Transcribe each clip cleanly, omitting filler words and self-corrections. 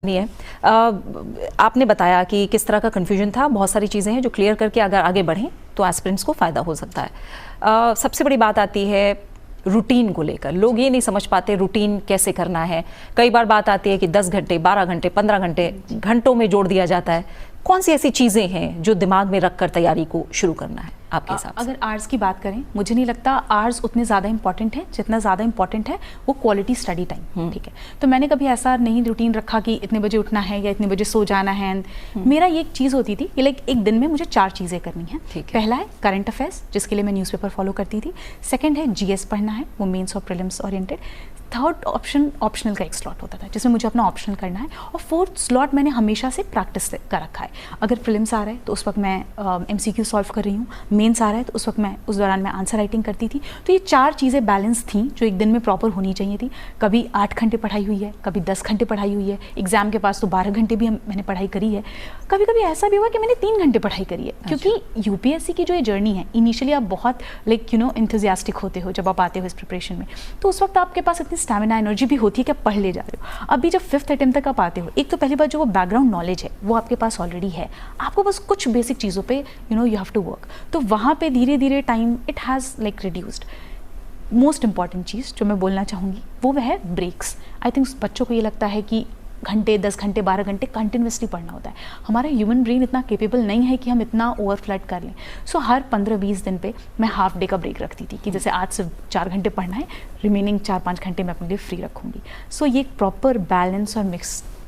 नहीं है। आपने बताया कि किस तरह का कन्फ्यूजन था, बहुत सारी चीज़ें हैं जो क्लियर करके अगर आगे बढ़ें तो एस्पिरेंट्स को फ़ायदा हो सकता है। सबसे बड़ी बात आती है रूटीन को लेकर। लोग ये नहीं समझ पाते रूटीन कैसे करना है। कई बार बात आती है कि 10 घंटे, 12 घंटे, 15 घंटे, घंटों में जोड़ दिया जाता है। कौन सी ऐसी चीज़ें हैं जो दिमाग में रख कर तैयारी को शुरू करना है आपके हिसाब से? अगर आर्ट्स की बात करें, मुझे नहीं लगता आर्ट्स उतने ज़्यादा इंपॉर्टेंट है जितना ज़्यादा इंपॉर्टेंट है वो क्वालिटी स्टडी टाइम। ठीक है, तो मैंने कभी ऐसा नहीं रूटीन रखा कि इतने बजे उठना है या इतने बजे सो जाना है। मेरा ये एक चीज़ होती थी कि लाइक एक दिन में मुझे 4 चीज़ें करनी है। पहला है करंट अफेयर्स, जिसके लिए मैं न्यूज़पेपर फॉलो करती थी। सेकेंड है जीएस पढ़ना है, वो मेंस और prelims oriented. Third option optional का एक स्लॉट होता था जिसमें मुझे अपना ऑप्शनल करना है। और फोर्थ स्लॉट मैंने हमेशा से प्रैक्टिस कर रखा है। अगर प्रीलिम्स आ रहा है तो उस वक्त मैं एमसीक्यू सॉल्व कर रही हूँ, मेंस आ रहा है तो उस दौरान मैं आंसर राइटिंग करती थी। तो ये 4 चीज़ें बैलेंस थी जो एक दिन में प्रॉपर होनी चाहिए थी। कभी 8 घंटे पढ़ाई हुई है, कभी 10 घंटे पढ़ाई हुई है, एग्जाम के पास तो 12 घंटे भी मैंने पढ़ाई करी है। कभी कभी ऐसा भी हुआ कि मैंने 3 घंटे पढ़ाई करी है। क्योंकि यूपीएससी की जो ये जर्नी है, इनिशियली आप बहुत इंथुजियास्टिक होते हो जब आप आते हो इस प्रिपरेशन में, तो उस वक्त आपके पास इतनी स्टैमिना एनर्जी भी होती है कि आप पढ़ ले जा रहे हो। अभी जब 5th अटेम्प्ट तक आप आते हो, एक तो पहली बात जो वो बैकग्राउंड नॉलेज है वो आपके पास ऑलरेडी है, आपको बस कुछ बेसिक चीज़ों पे यू हैव टू वर्क। तो वहाँ पे धीरे धीरे time it has like reduced. Most important चीज़ जो मैं बोलना चाहूँगी वो है ब्रेक्स। आई थिंक बच्चों को ये लगता है कि घंटे, 10 घंटे, 12 घंटे कंटिन्यूसली पढ़ना होता है। हमारा ह्यूमन ब्रेन इतना केपेबल नहीं है कि हम इतना ओवरफ्लड कर लें। सो हर 15-20 दिन पे मैं हाफ डे का ब्रेक रखती थी कि जैसे आज सिर्फ 4 घंटे पढ़ना है, रिमेनिंग 4-5 घंटे मैं अपने लिए फ्री रखूँगी। सो ये एक प्रॉपर बैलेंस और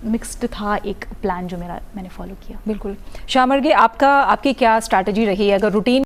मिक्स्ड था एक प्लान जो मैंने फॉलो किया। बिल्कुल। श्यामल जी, आपकी क्या स्ट्रैटेजी रही है अगर रूटीन